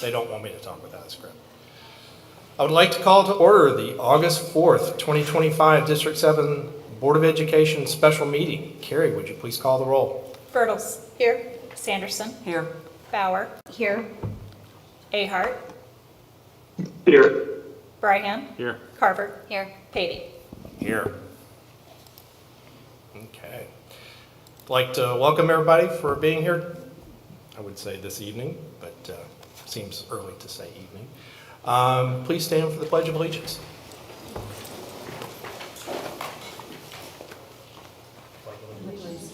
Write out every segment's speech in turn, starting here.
They don't want me to talk without a script. I would like to call to order the August 4th, 2025 District 7 Board of Education special meeting. Carrie, would you please call the roll? Bertles. Here. Sanderson. Here. Bauer. Here. Ahart. Here. Bryhan. Here. Carver. Here. Patey. Here. Okay. I'd like to welcome everybody for being here. I would say this evening, but seems early to say evening. Please stand for the Pledge of Allegiance.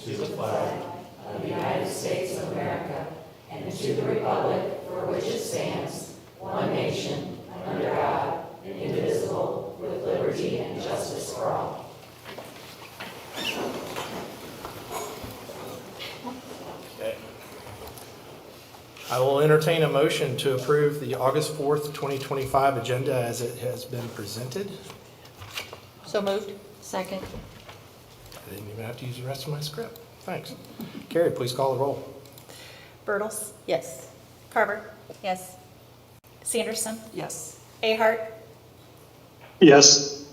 To the flag of the United States of America and to the republic for which it stands, one nation, under God, indivisible, with liberty and justice for all. Okay. I will entertain a motion to approve the August 4th, 2025 agenda as it has been presented. So moved. Second. I didn't even have to use the rest of my script. Thanks. Carrie, please call the roll. Bertles. Yes. Carver. Yes. Sanderson. Yes. Ahart. Yes.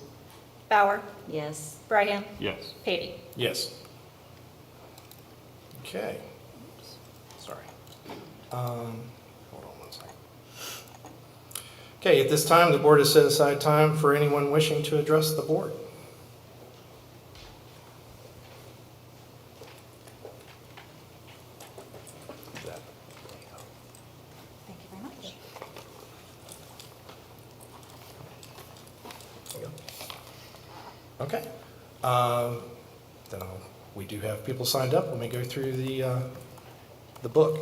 Bauer. Yes. Bryhan. Yes. Patey. Yes. Okay. Sorry. Hold on one second. Okay, at this time, the board has set aside time for anyone wishing to address the board. Thank you very much. Okay. Then we do have people signed up. Let me go through the book.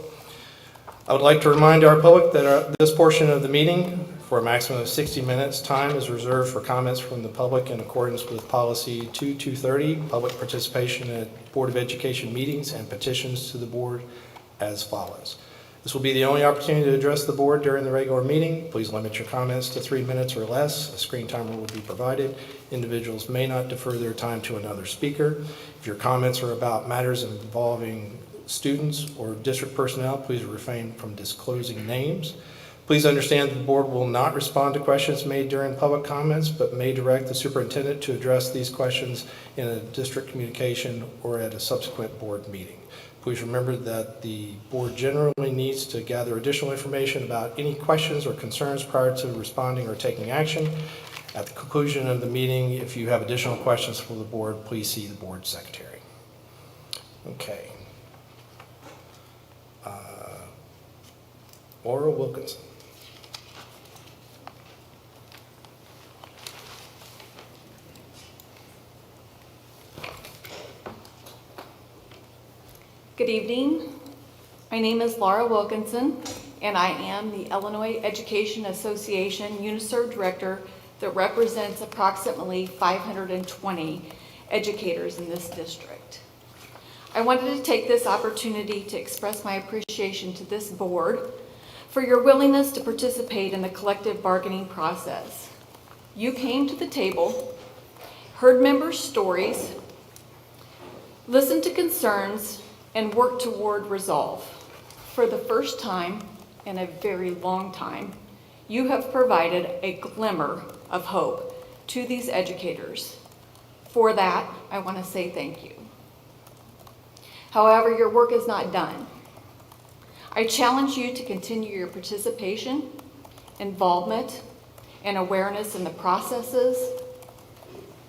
I would like to remind our public that this portion of the meeting, for a maximum of 60 minutes, time is reserved for comments from the public in accordance with Policy 2230, public participation at Board of Education meetings and petitions to the board as follows. This will be the only opportunity to address the board during the regular meeting. Please limit your comments to 3 minutes or less. A screen timer will be provided. Individuals may not defer their time to another speaker. If your comments are about matters involving students or district personnel, please refrain from disclosing names. Please understand that the board will not respond to questions made during public comments, but may direct the superintendent to address these questions in a district communication or at a subsequent board meeting. Please remember that the board generally needs to gather additional information about any questions or concerns prior to responding or taking action. At the conclusion of the meeting, if you have additional questions for the board, please see the board secretary. Okay. Laura Wilkinson. Good evening. My name is Laura Wilkinson, and I am the Illinois Education Association UniServe Director that represents approximately 520 educators in this district. I wanted to take this opportunity to express my appreciation to this board for your willingness to participate in the collective bargaining process. You came to the table, heard members' stories, listened to concerns, and work toward resolve. For the first time in a very long time, you have provided a glimmer of hope to these educators. For that, I want to say thank you. However, your work is not done. I challenge you to continue your participation, involvement, and awareness in the processes,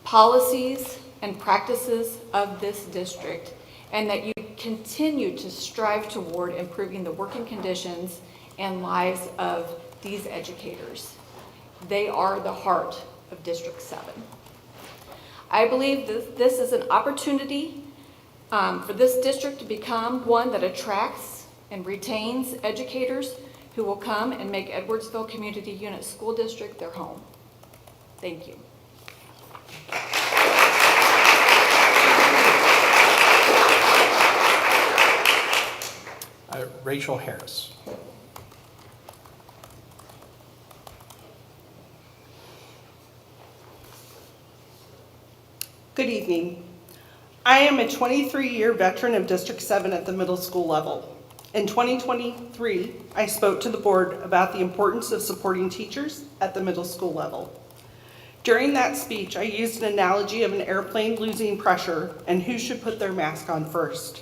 policies, and practices of this district, and that you continue to strive toward improving the working conditions and lives of these educators. They are the heart of District 7. I believe this is an opportunity for this district to become one that attracts and retains educators who will come and make Edwardsville Community Unit School District their home. Thank you. Rachel Harris. Good evening. I am a 23-year veteran of District 7 at the middle school level. In 2023, I spoke to the board about the importance of supporting teachers at the middle school level. During that speech, I used an analogy of an airplane losing pressure and who should put their mask on first.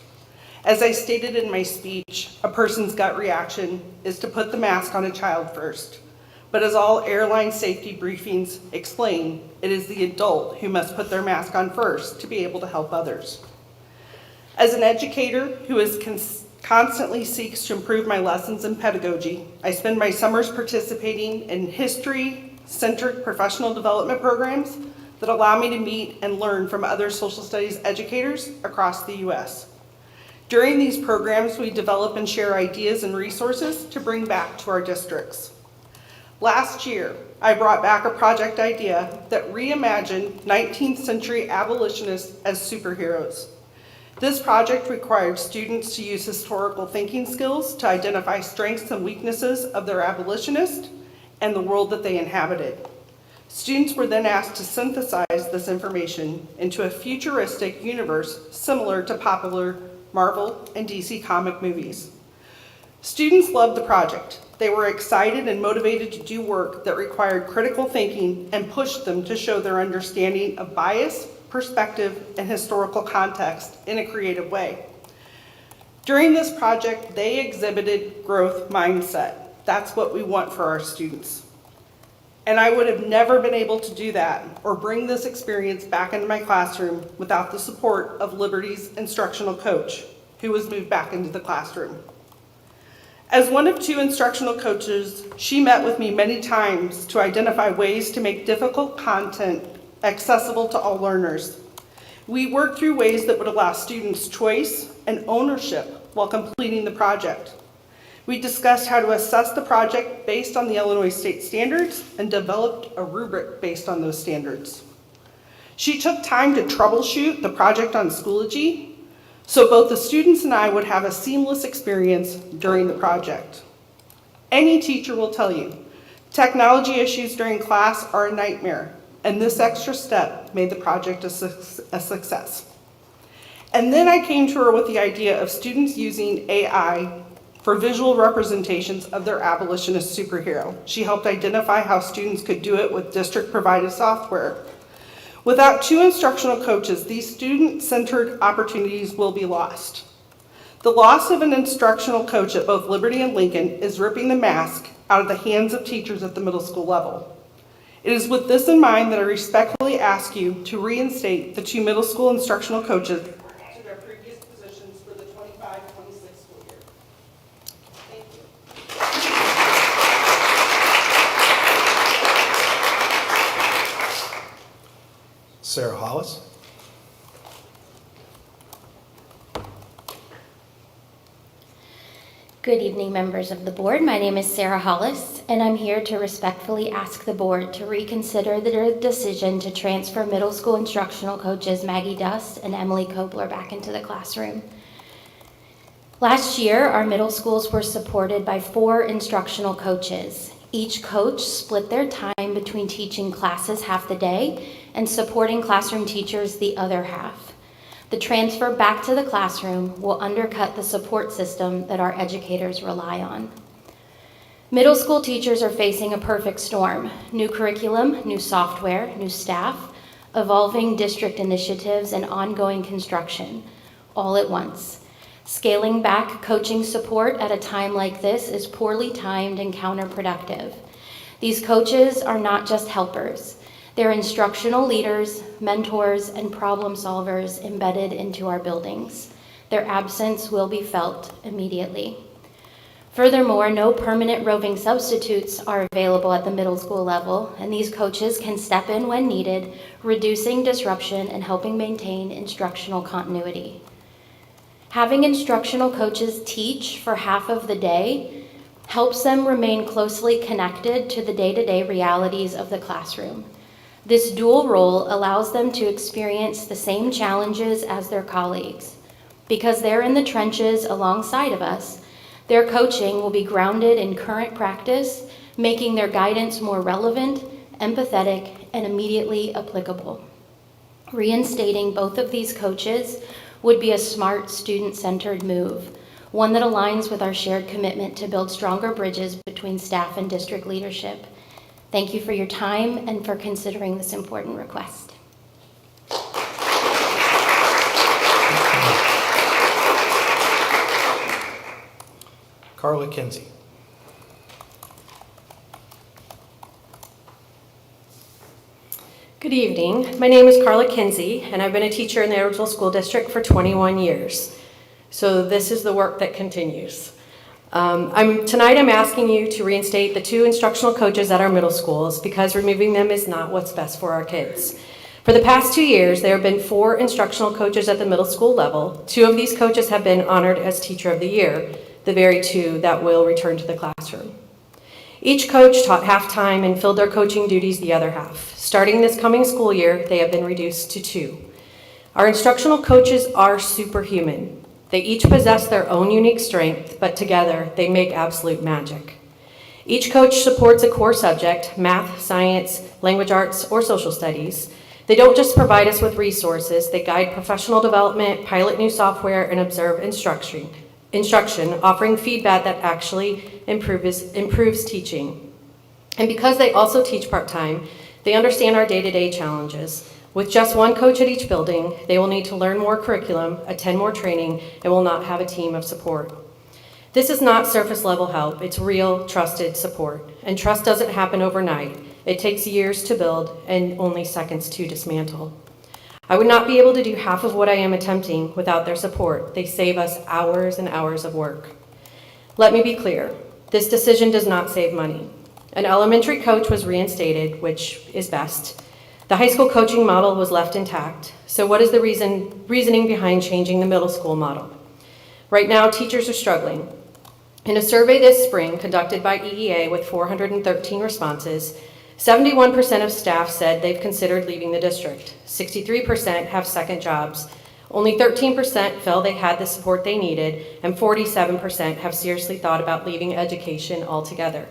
As I stated in my speech, a person's gut reaction is to put the mask on a child first. But as all airline safety briefings explain, it is the adult who must put their mask on first to be able to help others. As an educator who constantly seeks to improve my lessons in pedagogy, I spend my summers participating in history-centered professional development programs that allow me to meet and learn from other social studies educators across the U.S. During these programs, we develop and share ideas and resources to bring back to our districts. Last year, I brought back a project idea that reimagined 19th century abolitionists as superheroes. This project required students to use historical thinking skills to identify strengths and weaknesses of their abolitionist and the world that they inhabited. Students were then asked to synthesize this information into a futuristic universe similar to popular Marvel and DC comic movies. Students loved the project. They were excited and motivated to do work that required critical thinking and pushed them to show their understanding of bias, perspective, and historical context in a creative way. During this project, they exhibited growth mindset. That's what we want for our students. And I would have never been able to do that or bring this experience back into my classroom without the support of Liberty's instructional coach, who was moved back into the classroom. As one of 2 instructional coaches, she met with me many times to identify ways to make difficult content accessible to all learners. We worked through ways that would allow students choice and ownership while completing the project. We discussed how to assess the project based on the Illinois state standards and developed a rubric based on those standards. She took time to troubleshoot the project on Schoology, so both the students and I would have a seamless experience during the project. Any teacher will tell you, technology issues during class are a nightmare, and this extra step made the project a success. And then I came to her with the idea of students using AI for visual representations of their abolitionist superhero. She helped identify how students could do it with district-provided software. Without 2 instructional coaches, these student-centered opportunities will be lost. The loss of an instructional coach at both Liberty and Lincoln is ripping the mask out of the hands of teachers at the middle school level. It is with this in mind that I respectfully ask you to reinstate the 2 middle school instructional coaches to their previous positions for the 25-26 school year. Thank you. Sarah Hollis. Good evening, members of the board. My name is Sarah Hollis, and I'm here to respectfully ask the board to reconsider the decision to transfer middle school instructional coaches Maggie Dust and Emily Kobler back into the classroom. Last year, our middle schools were supported by 4 instructional coaches. Each coach split their time between teaching classes half the day and supporting classroom teachers the other half. The transfer back to the classroom will undercut the support system that our educators rely on. Middle school teachers are facing a perfect storm: new curriculum, new software, new staff, evolving district initiatives, and ongoing construction, all at once. Scaling back coaching support at a time like this is poorly timed and counterproductive. These coaches are not just helpers. They're instructional leaders, mentors, and problem solvers embedded into our buildings. Their absence will be felt immediately. Furthermore, no permanent roving substitutes are available at the middle school level, and these coaches can step in when needed, reducing disruption and helping maintain instructional continuity. Having instructional coaches teach for half of the day helps them remain closely connected to the day-to-day realities of the classroom. This dual role allows them to experience the same challenges as their colleagues. Because they're in the trenches alongside of us, their coaching will be grounded in current practice, making their guidance more relevant, empathetic, and immediately applicable. Reinstating both of these coaches would be a smart, student-centered move, one that aligns with our shared commitment to build stronger bridges between staff and district leadership. Thank you for your time and for considering this important request. Carla Kinsey. Good evening. My name is Carla Kinsey, and I've been a teacher in the Edwardsville School District for 21 years. So this is the work that continues. Tonight I'm asking you to reinstate the 2 instructional coaches at our middle schools because removing them is not what's best for our kids. For the past 2 years, there have been 4 instructional coaches at the middle school level. 2 of these coaches have been honored as Teacher of the Year, the very 2 that will return to the classroom. Each coach taught half-time and filled their coaching duties the other half. Starting this coming school year, they have been reduced to 2. Our instructional coaches are superhuman. They each possess their own unique strength, but together they make absolute magic. Each coach supports a core subject, math, science, language arts, or social studies. They don't just provide us with resources, they guide professional development, pilot new software, and observe instruction, offering feedback that actually improves teaching. And because they also teach part-time, they understand our day-to-day challenges. With just 1 coach at each building, they will need to learn more curriculum, attend more training, and will not have a team of support. This is not surface-level help, it's real, trusted support. And trust doesn't happen overnight. It takes years to build and only seconds to dismantle. I would not be able to do half of what I am attempting without their support. They save us hours and hours of work. Let me be clear, this decision does not save money. An elementary coach was reinstated, which is best. The high school coaching model was left intact. So what is the reasoning behind changing the middle school model? Right now, teachers are struggling. In a survey this spring conducted by EEA with 413 responses, 71% of staff said they've considered leaving the district. 63% have second jobs. Only 13% felt they had the support they needed, and 47% have seriously thought about leaving education altogether.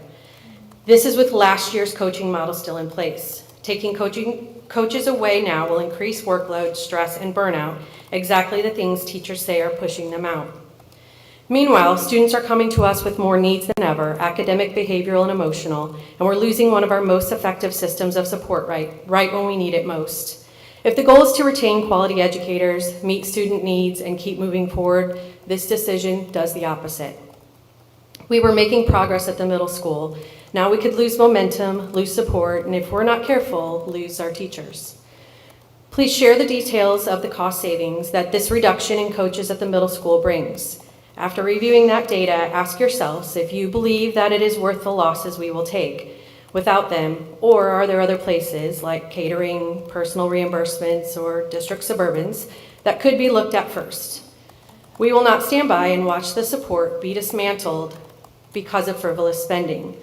This is with last year's coaching model still in place. Taking coaches away now will increase workload, stress, and burnout, exactly the things teachers say are pushing them out. Meanwhile, students are coming to us with more needs than ever, academic, behavioral, and emotional, and we're losing one of our most effective systems of support right when we need it most. If the goal is to retain quality educators, meet student needs, and keep moving forward, this decision does the opposite. We were making progress at the middle school. Now we could lose momentum, lose support, and if we're not careful, lose our teachers. Please share the details of the cost savings that this reduction in coaches at the middle school brings. After reviewing that data, ask yourselves if you believe that it is worth the losses we will take without them, or are there other places like catering, personal reimbursements, or district suburbans that could be looked at first. We will not stand by and watch the support be dismantled because of frivolous spending.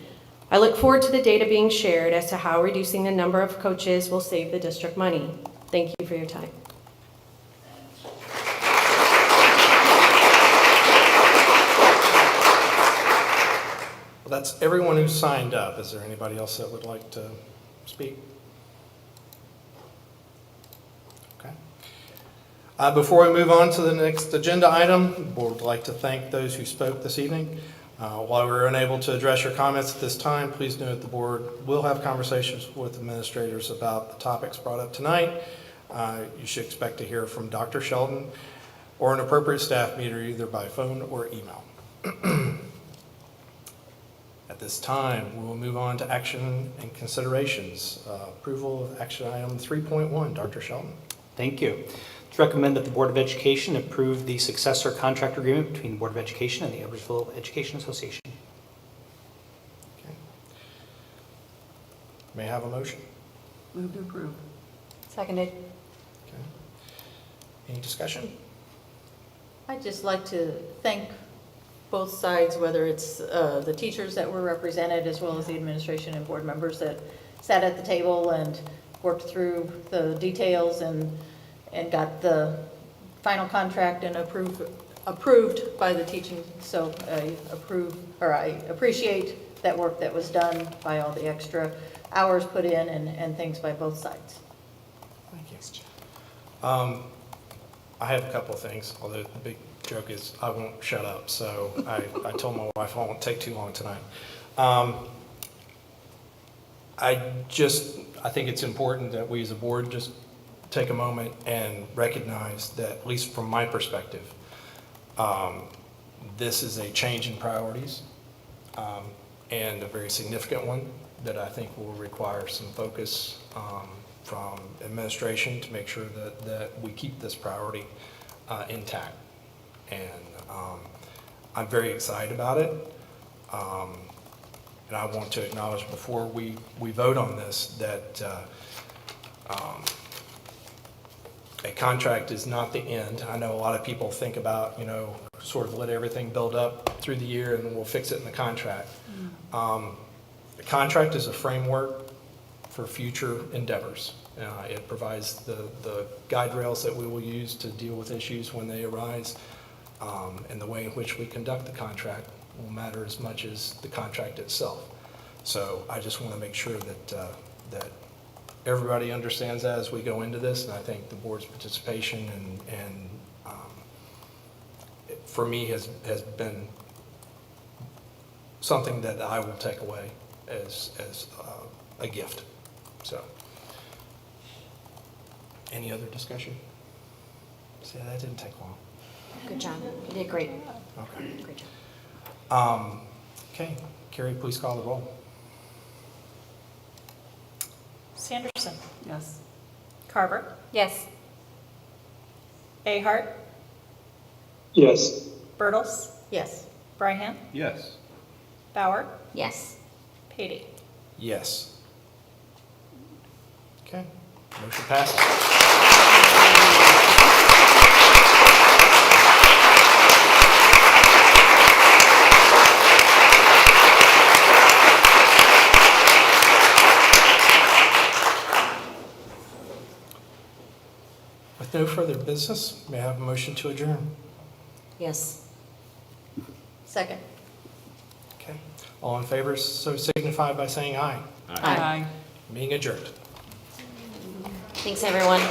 I look forward to the data being shared as to how reducing the number of coaches will save the district money. Thank you for your time. Well, that's everyone who signed up. Is there anybody else that would like to speak? Okay. Before we move on to the next agenda item, the board would like to thank those who spoke this evening. While we're unable to address your comments at this time, please note the board will have conversations with administrators about the topics brought up tonight. You should expect to hear from Dr. Sheldon or an appropriate staff member either by phone or email. At this time, we will move on to action and considerations. Approval of action item 3.1. Dr. Sheldon. Thank you. It's recommended that the Board of Education approve the successor contract agreement between the Board of Education and the Edwardsville Education Association. Okay. May I have a motion? Move to approve. Seconded. Okay. Any discussion? I'd just like to thank both sides, whether it's the teachers that were represented as well as the administration and board members that sat at the table and worked through the details and got the final contract and approved by the teaching. So I appreciate that work that was done by all the extra hours put in and things by both sides. Thank you. I have a couple of things, although the big joke is I won't shut up, so I told my wife I won't take too long tonight. I think it's important that we as a board just take a moment and recognize that, at least from my perspective, this is a change in priorities, and a very significant one that I think will require some focus from administration to make sure that we keep this priority intact. And I'm very excited about it. And I want to acknowledge before we vote on this that a contract is not the end. I know a lot of people think about, sort of let everything build up through the year and then we'll fix it in the contract. The contract is a framework for future endeavors. It provides the guide rails that we will use to deal with issues when they arise, and the way in which we conduct the contract will matter as much as the contract itself. So I just want to make sure that everybody understands that as we go into this, and I think the board's participation and for me has been something that I will take away as a gift. So, any other discussion? See, that didn't take long. Good job. You did great. Okay. Great job. Okay, Carrie, please call the roll. Sanderson. Yes. Carver. Yes. Ahart. Yes. Bertles. Yes. Bryhan. Yes. Bauer. Yes. Patey. Yes. Okay, motion passes. With no further business, may I have a motion to adjourn? Yes. Second. Okay, all in favor, so signify by saying aye. Aye. Meeting adjourned. Thanks, everyone.